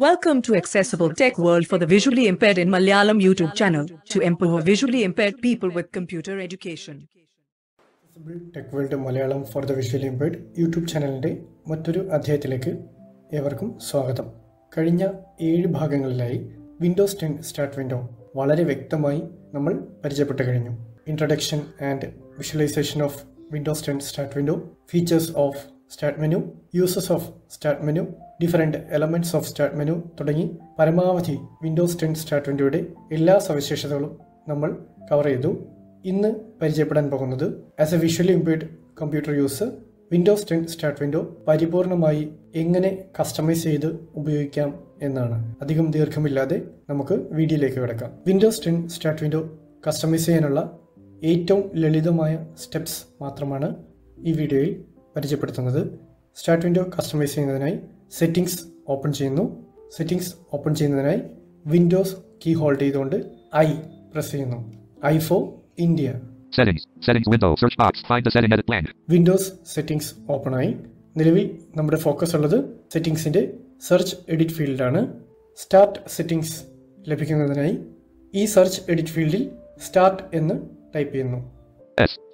Welcome to Accessible Tech World for the Visually Impaired in Malayalam YouTube channel to empower visually impaired people with computer education. Accessible Tech World Malayalam for the Visually Impaired YouTube ചാനലിന്റെ മറ്റൊരു അധ്യായത്തിലേക്ക് ഏവർക്കും സ്വാഗതം. കഴിഞ്ഞ 7 ഭാഗങ്ങളിലായി Windows 10 start window വളരെ വ്യക്തമായി നമ്മൾ പരിചയപ്പെട്ടു കഴിഞ്ഞു. Introduction and visualisation of Windows 10 start window, features of start menu, uses of start menu, different elements of start menu തുടങ്ങി പരമാവധി വിൻഡോസ് 10 സ്റ്റാർട്ട് വിൻഡോയുടെ എല്ലാ സവിശേഷതകളും നമ്മൾ കവർ ചെയ്തു. ഇന്ന് പരിചയപ്പെടാൻ പോകുന്നത് as A visually impaired computer user Windows 10 start window പരിപൂർണമായി എങ്ങനെ കസ്റ്റമൈസ് ചെയ്ത് ഉപയോഗിക്കാം എന്നാണ്. അധികം ദീർഘമില്ലാതെ നമുക്ക് വീഡിയോയിലേക്ക് കിടക്കാം. വിൻഡോസ് 10 സ്റ്റാർട്ട് വിൻഡോ കസ്റ്റമൈസ് ചെയ്യാനുള്ള ഏറ്റവും ലളിതമായ സ്റ്റെപ്സ് മാത്രമാണ് ഈ വീഡിയോയിൽ പരിചയപ്പെടുത്തുന്നത്. സ്റ്റാർട്ട് വിൻഡോ കസ്റ്റമൈസ് ചെയ്യുന്നതിനായി സെറ്റിംഗ്സ് ഓപ്പൺ ചെയ്യുന്നു. സെറ്റിംഗ്സ് ഓപ്പൺ ചെയ്യുന്നതിനായി വിൻഡോസ് കീ ഹോൾഡ് ചെയ്തുകൊണ്ട് ഐ പ്രസ് ചെയ്യുന്നു. I for India. Settings window search box find the setting edit blank. Windows settings open ആയി. നിലവിൽ നമ്മുടെ ഫോക്കസ് ഉള്ളത് സെറ്റിംഗ്സിന്റെ സെർച്ച് എഡിറ്റ് ഫീൽഡാണ്. സ്റ്റാർട്ട് സെറ്റിംഗ്സ് ലഭിക്കുന്നതിനായി ഈ സെർച്ച് എഡിറ്റ് ഫീൽഡിൽ സ്റ്റാർട്ട് എന്ന് ടൈപ്പ് ചെയ്യുന്നു.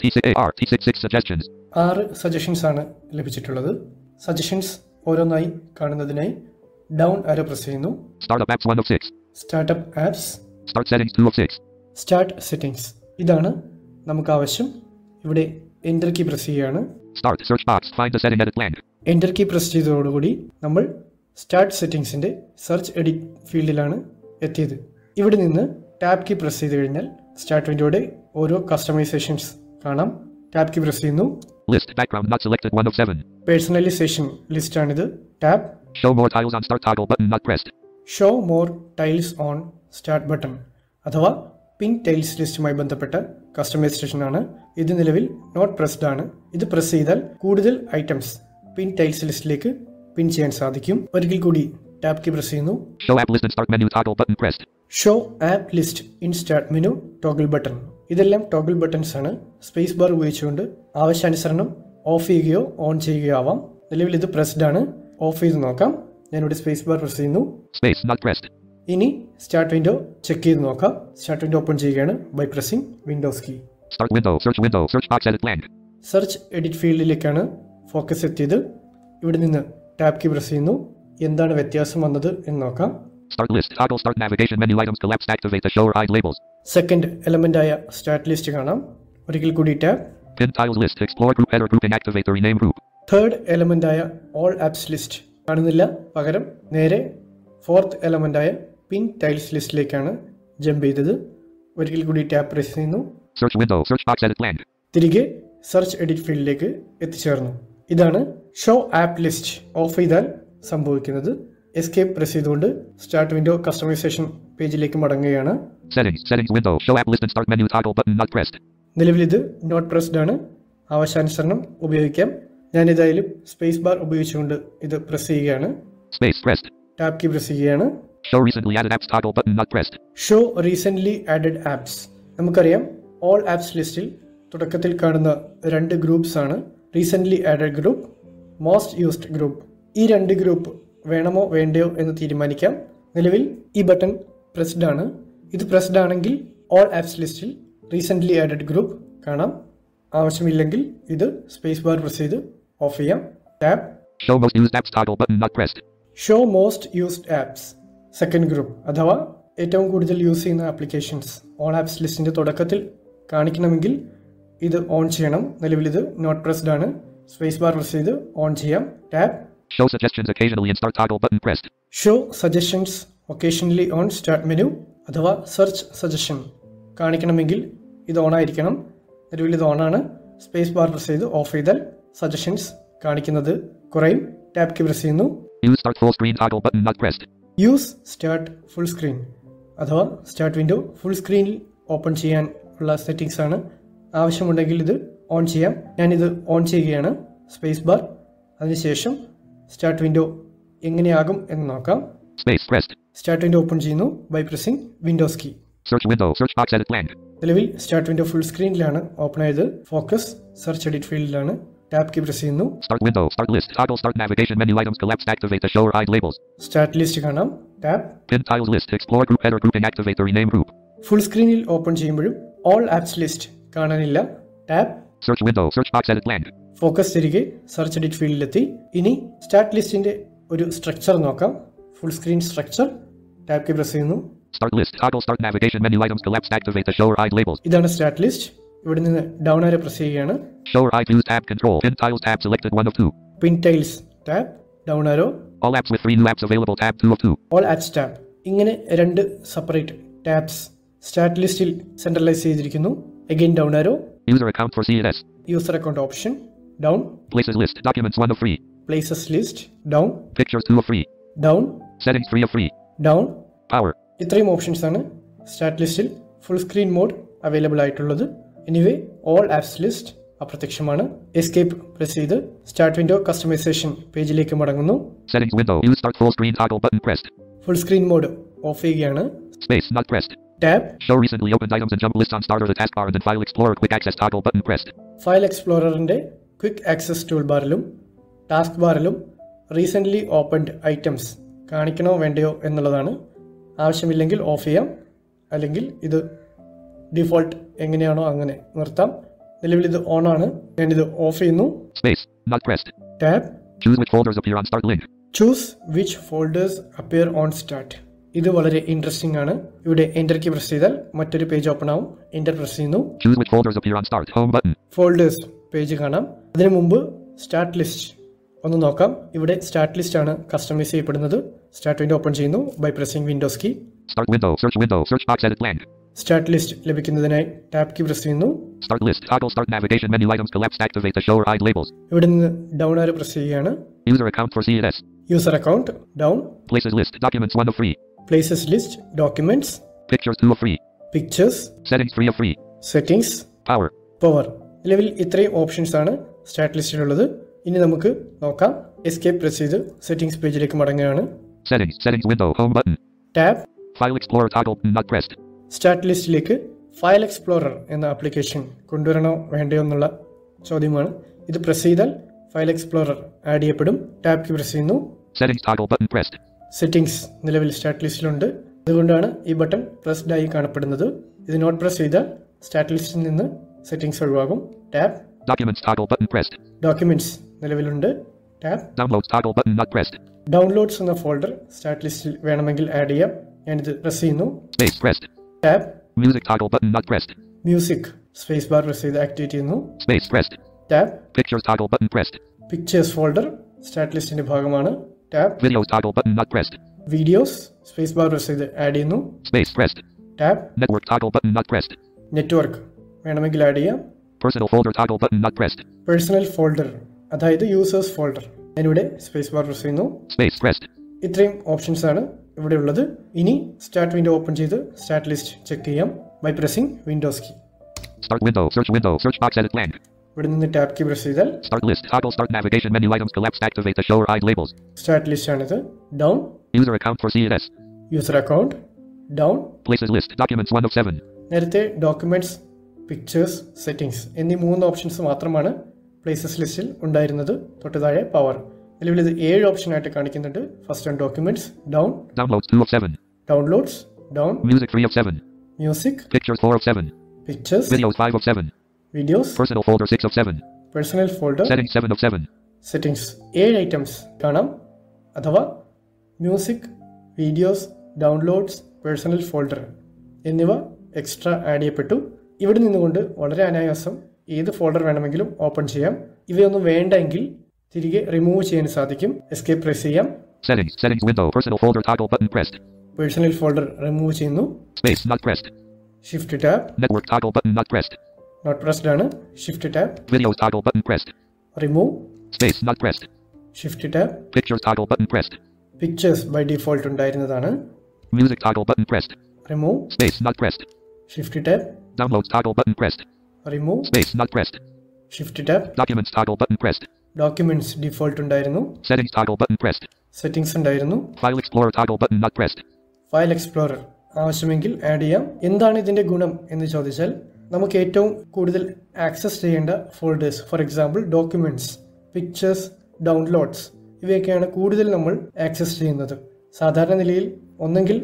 T66 suggestions. 6 സജഷൻസ് ആണ് ലഭിച്ചിട്ടുള്ളത്. സജഷൻസ് ഓരോന്നായി കാണുന്നതിനായി ഡൗൺ ആരോ പ്രസ് ചെയ്യുന്നു. Startup apps 1 of 6. Startup apps. Start settings 2 of 6. Start settings ഇതാണ് നമുക്ക് ആവശ്യം. ഇവിടെ എൻ്റർ കീ പ്രസ് ചെയ്യുകയാണ്. Start search box find the setting edit blank. Enter key press ചെയ്തതോടുകൂടി നമ്മൾ സ്റ്റാർട്ട് സെറ്റിംഗ്സിൻ്റെ സെർച്ച് എഡിറ്റ് ഫീൽഡിലാണ് എത്തിയത്. ഇവിടെ നിന്ന് ടാബ് കീ പ്രസ് ചെയ്ത് കഴിഞ്ഞാൽ സ്റ്റാർട്ട് വിൻഡോയുടെ ഓരോ കസ്റ്റമൈസേഷൻസ് കാണാം. ടാബ് കീ പ്രസ് ചെയ്യുന്നു. List background not selected 1 of 7. Personalisation list ആണിത്. Tab. Show more tiles on start toggle button not pressed. Show more tiles on start button അഥവാ pin tiles ലിസ്റ്റുമായി ബന്ധപ്പെട്ട customisation ആണ്. ഇത് നിലവിൽ not pressed ആണ്. ഇത് press ചെയ്താൽ കൂടുതൽ ഐറ്റംസ് പിൻ ടൈൽസ് ലിസ്റ്റിലേക്ക് പിൻ ചെയ്യാൻ സാധിക്കും. ഒരിക്കൽ കൂടി ടാബ് കീ പ്രസ് ചെയ്യുന്നു. Show app list in start menu toggle button pressed. Show app list in start menu toggle button. ഇതെല്ലാം ടോഗിൾ ബട്ടൺസ് ആണ്. സ്പേസ് ബാർ ഉപയോഗിച്ചുകൊണ്ട് ആവശ്യാനുസരണം ഓഫ് ചെയ്യുകയോ ഓൺ ചെയ്യുകയോ ആവാം. നിലവിൽ ഇത് പ്രസ്ഡ് ആണ്. ഓഫ് ചെയ്ത് നോക്കാം. ഞാനിവിടെ സ്പേസ് ബാർ പ്രസ് ചെയ്യുന്നു. Space not pressed. ഇനി സ്റ്റാർട്ട് വിൻഡോ ചെക്ക് ചെയ്ത് നോക്കാം. സ്റ്റാർട്ട് വിൻഡോ ഓപ്പൺ ചെയ്യുകയാണ് by pressing Windows key. Start window search box edit blank. Search edit ഫീൽഡിലേക്കാണ് ഫോക്കസ് എത്തിയത്. ഇവിടെ നിന്ന് ടാബ് കീ പ്രസ് ചെയ്യുന്നു. എന്താണ് വ്യത്യാസം വന്നത് എന്ന് നോക്കാം. Start list toggle start navigation menu items collapsed activate the show or hide labels. Second element ആയ സ്റ്റാർട്ട് ലിസ്റ്റ് കാണാം. ഒരിക്കൽ കൂടി tab. Pin tiles list explore group header grouping activate the rename group. Third element ആയ all apps list കാണുന്നില്ല. പകരം നേരെ fourth element ആയ പിൻ tiles ലിസ്റ്റിലേക്കാണ് jump ചെയ്തത്. ഒരിക്കൽ കൂടി ടാബ് പ്രസ് ചെയ്യുന്നു. Search window search box edit blank. തിരികെ സെർച്ച് എഡിറ്റ് ഫീൽഡിലേക്ക് എത്തിച്ചേർന്നു. ഇതാണ് ഷോ ആപ്പ് ലിസ്റ്റ് ഓഫ് ചെയ്താൽ സംഭവിക്കുന്നത്. എസ്കേപ്പ് പ്രസ് ചെയ്തുകൊണ്ട് സ്റ്റാർട്ട് വിൻഡോ കസ്റ്റമൈസേഷൻ പേജിലേക്ക് മടങ്ങുകയാണ്. Settings window show app list in start menu toggle button not pressed. നിലവിൽ ഇത് നോട്ട് പ്രസ്ഡ് ആണ്. ആവശ്യാനുസരണം ഉപയോഗിക്കാം. ഞാനിതായാലും സ്പേസ് ബാർ ഉപയോഗിച്ചുകൊണ്ട് ഇത് പ്രസ് ചെയ്യുകയാണ്. Space pressed. Tab key press ചെയ്യുകയാണ്. Show recently added apps toggle button not pressed. Show recently added apps. നമുക്കറിയാം ഓൾ ആപ്സ് ലിസ്റ്റിൽ തുടക്കത്തിൽ കാണുന്ന 2 ഗ്രൂപ്പ്സ് ആണ്. Recently added group, most used group. ഈ 2 ഗ്രൂപ്പ് വേണമോ വേണ്ടയോ എന്ന് തീരുമാനിക്കാം. നിലവിൽ ഈ ബട്ടൺ പ്രസ്ഡ് ആണ്. ഇത് പ്രസ്ഡ് ആണെങ്കിൽ ഓൾ ആപ്സ് ലിസ്റ്റിൽ റീസെൻ്റ്ലി ആഡഡ് ഗ്രൂപ്പ് കാണാം. ആവശ്യമില്ലെങ്കിൽ ഇത് സ്പേസ് ബാർ പ്രസ് ചെയ്ത് ഓഫ് ചെയ്യാം. Tab. Show most used apps toggle button not pressed. Show most used apps second group അഥവാ ഏറ്റവും കൂടുതൽ യൂസ് ചെയ്യുന്ന ആപ്ലിക്കേഷൻസ് ഓൾ ആപ്സ് ലിസ്റ്റിൻ്റെ തുടക്കത്തിൽ കാണിക്കണമെങ്കിൽ ഇത് ഓൺ ചെയ്യണം. നിലവിൽ ഇത് നോട്ട് പ്രസ്ഡ് ആണ്. സ്പേസ് ബാർ പ്രസ് ചെയ്ത് ഓൺ ചെയ്യാം. Tab. Show suggestions occasionally in start toggle button pressed. Show suggestions occasionally own start menu അഥവാ സെർച്ച് സജഷൻ കാണിക്കണമെങ്കിൽ ഇത് ഓൺ ആയിരിക്കണം. നിലവിൽ ഇത് ഓണാണ്. സ്പേസ് ബാർ പ്രസ് ചെയ്ത് ഓഫ് ചെയ്താൽ സജഷൻസ് കാണിക്കുന്നത് കുറയും. ടാബ് കീ പ്രസ് ചെയ്യുന്നു. Use start full screen toggle button not pressed. Use start full screen അഥവാ സ്റ്റാർട്ട് വിൻഡോ ഫുൾ സ്ക്രീനിൽ ഓപ്പൺ ചെയ്യാൻ ഉള്ള സെറ്റിംഗ്സ് ആണ്. ആവശ്യമുണ്ടെങ്കിൽ ഇത് ഓൺ ചെയ്യാം. ഞാനിത് ഓൺ ചെയ്യുകയാണ്. Space bar. അതിനുശേഷം സ്റ്റാർട്ട് വിൻഡോ എങ്ങനെയാകും എന്ന് നോക്കാം. Space pressed. Start window open ചെയ്യുന്നു by pressing Windows key. Search window search box edit blank. നിലവിൽ സ്റ്റാർട്ട് വിൻഡോ ഫുൾ സ്ക്രീനിലാണ് ഓപ്പൺ ആയത്. ഫോക്കസ് സെർച്ച് എഡിറ്റ് ഫീൽഡിലാണ്. ടാബ് കീ പ്രസ് ചെയ്യുന്നു. Start window. Start list. Toggle start navigation menu items collapse. Activate the show or hide labels. Start list കാണാം. Tab Pin tiles list. Explore group header grouping. Activate the rename group. Full സ്ക്രീനിൽ open ചെയ്യുമ്പോഴും all apps list കാണാനില്ല. Tab Search window. Search box edit blank. Focus തിരികെ search edit ഫീൽഡിലെത്തി. ഇനി start ലിസ്റ്റിന്റെ ഒരു structure നോക്കാം. Full screen structure. Tab key press ചെയ്യുന്നു. Start list. Toggle start navigation menu items collapse. Activate the show or hide labels. ഇതാണ് start list. ഇവിടെ നിന്ന് ഡൗൺ ആരോ പ്രസ് ചെയ്യുകയാണ്. Show or hide views tab control. Pin tiles tab selected 1 of 2. Pin tiles tab down arrow. All apps with 3 new apps available tab 2 of 2. All apps tab. ഇങ്ങനെ രണ്ട് separate tabs start ലിസ്റ്റിൽ centralise ചെയ്തിരിക്കുന്നു. Again down arrow. User account for CNS. User account option down. Places list. Documents 1 of 3. Places list down. Pictures 2 of 3. Down. Settings 3 of 3. Down. Power. ഇത്രയും options ആണ് start ലിസ്റ്റിൽ full screen mode available ആയിട്ടുള്ളത്. Anyway all apps list അപ്രത്യക്ഷമാണ്. Escape press ചെയ്ത് start window customisation പേജിലേക്ക് മടങ്ങുന്നു. Settings window. Use start full screen toggle button pressed. Full screen mode off ചെയ്യുകയാണ്. Space not pressed. Tab Show recently opened items and jump list on start or the taskbar and then File Explorer quick access toggle button pressed. File എക്സ്പ്ലോററിന്റെ quick access tool ബാറിലും task ബാറിലും recently opened items കാണിക്കണോ വേണ്ടയോ എന്നുള്ളതാണ്. ആവശ്യമില്ലെങ്കിൽ of ചെയ്യാം, അല്ലെങ്കിൽ ഇത് default എങ്ങനെയാണോ അങ്ങനെ നിർത്താം. നിലവിൽ ഇത് ഓൺ ആണ്. ഞാനിത് ഓഫ് ചെയ്യുന്നു. Space not pressed. Tab Choose which folders appear on start link. Choose which folders appear own start. ഇത് വളരെ ഇൻട്രസ്റ്റിംഗ് ആണ്. ഇവിടെ എൻ്റർ കീ പ്രസ് ചെയ്താൽ മറ്റൊരു പേജ് ഓപ്പൺ ആവും. എൻ്റർ പ്രസ് ചെയ്യുന്നു. Choose which folders appear on start home button. Folders page കാണാം. അതിനു മുമ്പ് സ്റ്റാർട്ട് ലിസ്റ്റ് ഒന്ന് നോക്കാം. ഇവിടെ സ്റ്റാർട്ട് ലിസ്റ്റ് ആണ് കസ്റ്റമൈസ് ചെയ്യപ്പെടുന്നത്. സ്റ്റാർട്ട് വിൻഡോ ഓപ്പൺ ചെയ്യുന്നു by pressing Windows key. Start window. Search box edit blank. Start list ലഭിക്കുന്നതിനായി ടാബ് കീ പ്രസ് ചെയ്യുന്നു. Start list. Toggle start navigation menu items collapse. Activate the show or hide labels. ഇവിടെ നിന്ന് down arrow press ചെയ്യുകയാണ്. User account for CNS. User account down. Places list. Documents 1 of 3. Places list documents. Pictures 2 of 3. Pictures. Settings 3 of 3. Settings. Power. Power. നിലവിൽ ഇത്രയും options ആണ് start ലിസ്റ്റിലുള്ളത്. ഇനി നമുക്ക് നോക്കാം. Escape press ചെയ്ത് സെറ്റിംഗ്സ് പേജിലേക്ക് മടങ്ങുകയാണ്. Settings window home button. Tab File Explorer toggle not pressed. Start ലിസ്റ്റിലേക്ക് file explorer എന്ന ആപ്ലിക്കേഷൻ കൊണ്ടുവരണോ വേണ്ടയോ എന്നുള്ള ചോദ്യമാണ്. ഇത് പ്രസ് ചെയ്താൽ ഫയൽ എക്സ്പ്ലോറർ ആഡ് ചെയ്യപ്പെടും. ടാബ് കീ പ്രസ് ചെയ്യുന്നു. Settings toggle button pressed. Settings നിലവിൽ സ്റ്റാർട്ട് ലിസ്റ്റിലുണ്ട്. അതുകൊണ്ടാണ് ഈ ബട്ടൺ പ്രസ്ഡ് ആയി കാണപ്പെടുന്നത്. ഇത് നോട്ട് പ്രസ് ചെയ്താൽ സ്റ്റാർട്ട് ലിസ്റ്റിൽ നിന്ന് സെറ്റിംഗ്സ് ഒഴിവാകും. Tab Documents toggle button pressed. Documents നിലവിലുണ്ട്. Tab Downloads toggle button not pressed. Downloads എന്ന ഫോൾഡർ സ്റ്റാർട്ട് ലിസ്റ്റിൽ വേണമെങ്കിൽ ആഡ് ചെയ്യാം. ഞാനിത് പ്രസ് ചെയ്യുന്നു. Space pressed. Tab Music toggle button not pressed. Music space bar press ചെയ്ത് ആക്ടിവേറ്റ് ചെയ്യുന്നു. Space pressed. Tab Pictures toggle button pressed. Pictures folder start ലിസ്റ്റിന്റെ ഭാഗമാണ്. Tab Videos toggle button not pressed. Videos space bar press ചെയ്ത് add ചെയ്യുന്നു. Space pressed. Tab Network toggle button not pressed. Network വേണമെങ്കിൽ add ചെയ്യാം. Personal folder toggle button not pressed. Personal folder അതായത് users folder. ഞാനിവിടെ space bar press ചെയ്യുന്നു. Space pressed. ഇത്രയും options ആണ് ഇവിടെ ഉള്ളത്. ഇനി സ്റ്റാർട്ട് വിൻഡോ ഓപ്പൺ ചെയ്ത് സ്റ്റാർട്ട് ലിസ്റ്റ് ചെക്ക് ചെയ്യാം by pressing Windows key. Start window. Search box edit blank. ഇവിടെ നിന്ന് ടാബ് കീ പ്രസ് ചെയ്താൽ Start list. Toggle start navigation menu items collapse. Activate the show or hide labels. Start list ആണിത്. Down. User account for CNS. User account down. Places list. Documents 1 of 7. നേരത്തെ documents, pictures, settings എന്നീ 3 options മാത്രമാണ് places ലിസ്റ്റിൽ ഉണ്ടായിരുന്നത്. തൊട്ട് താഴെ power. നിലവിൽ ഇത് 7 ഓപ്ഷനായിട്ട് കാണിക്കുന്നുണ്ട്. First on documents down. Downloads 2 of 7. Downloads down. Music 3 of 7. Music. Pictures 4 of 7. Pictures. Videos 5 of 7. Videos. Personal folder 6 of 7. Personal folder. Settings 7 of 7. Settings 7 items കാണാം. അഥവാ music, videos, downloads, personal folder എന്നിവ extra add ചെയ്യപ്പെട്ടു. ഇവിടെ നിന്നുകൊണ്ട് വളരെ അനായാസം ഏത് folder വേണമെങ്കിലും ഓപ്പൺ ചെയ്യാം. ഇവയൊന്നും വേണ്ടെങ്കിൽ തിരികെ റിമൂവ് ചെയ്യാൻ സാധിക്കും. എസ്കേപ്പ് പ്രസ് ചെയ്യാം. Settings window. Personal folder toggle button pressed. Personal folder remove ചെയ്യുന്നു. Space not pressed. Shift tab. Network toggle button not pressed. Not pressed ആണ്. Shift tab. Videos toggle button pressed. Remove. Space not pressed. Shift tab. Pictures toggle button pressed. Pictures by default ഉണ്ടായിരുന്നതാണ്. Music toggle button pressed. Remove. Space not pressed. Shift tab. Downloads toggle button pressed. Remove. Space not pressed. Shift tab. Documents toggle button pressed. Documents default ഉണ്ടായിരുന്നു. Settings toggle button pressed. Settings ഉണ്ടായിരുന്നു. File Explorer toggle button not pressed. File explorer ആവശ്യമെങ്കിൽ add ചെയ്യാം. എന്താണ് ഇതിന്റെ ഗുണം എന്ന് ചോദിച്ചാൽ നമുക്ക് ഏറ്റവും കൂടുതൽ ആക്സസ് ചെയ്യേണ്ട folders, for example documents, pictures, downloads, ഇവയൊക്കെയാണ് കൂടുതൽ നമ്മൾ ആക്സസ് ചെയ്യുന്നത്. സാധാരണ നിലയിൽ ഒന്നെങ്കിൽ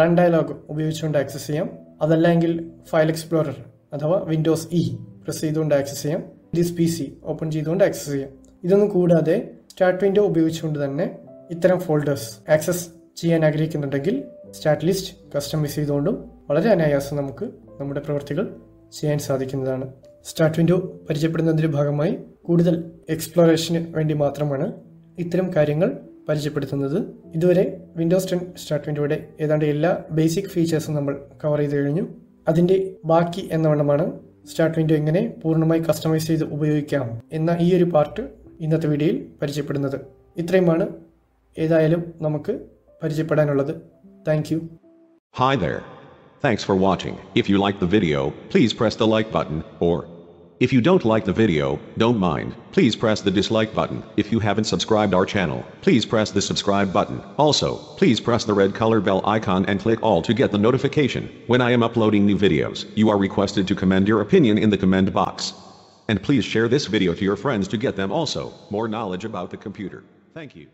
റൺ ഡയലോഗ് ഉപയോഗിച്ചുകൊണ്ട് ആക്സസ് ചെയ്യാം, അതല്ലെങ്കിൽ ഫയൽ എക്സ്പ്ലോറർ അഥവാ വിൻഡോസ് പ്രസ് ചെയ്തുകൊണ്ട് ആക്സസ് ചെയ്യാം, ദിസ് PC ഓപ്പൺ ചെയ്തുകൊണ്ട് ആക്സസ് ചെയ്യാം. ഇതൊന്നും കൂടാതെ സ്റ്റാർട്ട് വിൻഡോ ഉപയോഗിച്ചുകൊണ്ട് തന്നെ ഇത്തരം ഫോൾഡേഴ്സ് ആക്സസ് ചെയ്യാൻ ആഗ്രഹിക്കുന്നുണ്ടെങ്കിൽ സ്റ്റാർട്ട് ലിസ്റ്റ് കസ്റ്റമൈസ് ചെയ്തുകൊണ്ടും വളരെ അനായാസം നമുക്ക് നമ്മുടെ പ്രവൃത്തികൾ ചെയ്യാൻ സാധിക്കുന്നതാണ്. സ്റ്റാർട്ട് വിൻഡോ പരിചയപ്പെടുന്നതിൻ്റെ ഭാഗമായി കൂടുതൽ എക്സ്പ്ലോറേഷന് വേണ്ടി മാത്രമാണ് ഇത്തരം കാര്യങ്ങൾ പരിചയപ്പെടുത്തുന്നത്. ഇതുവരെ വിൻഡോസ് 10 സ്റ്റാർട്ട് വിൻഡോയുടെ ഏതാണ്ട് എല്ലാ ബേസിക് ഫീച്ചേഴ്സും നമ്മൾ കവർ ചെയ്ത് കഴിഞ്ഞു. അതിൻ്റെ ബാക്കി എന്നവണ്ണമാണ് സ്റ്റാർട്ട് വിൻഡോ എങ്ങനെ പൂർണ്ണമായി കസ്റ്റമൈസ് ചെയ്ത് ഉപയോഗിക്കാം എന്ന ഈ ഒരു പാർട്ട് ഇന്നത്തെ വീഡിയോയിൽ പരിചയപ്പെടുന്നത്. ഇത്രയുമാണ് ഏതായാലും നമുക്ക് പരിചയപ്പെടാനുള്ളത്. Thank you. Hi there. Thanks for watching. If you like the video, please press the like button, or if you don't like the video, don't mind, please press the dislike button. If you haven't subscribed our channel, please press the subscribe button. Also, please press the red color bell icon and click all to get the notification when I am uploading new videos. You are requested to comment your opinion in the comment box. And please share this video to your friends to get them also more knowledge about the computer. Thank you.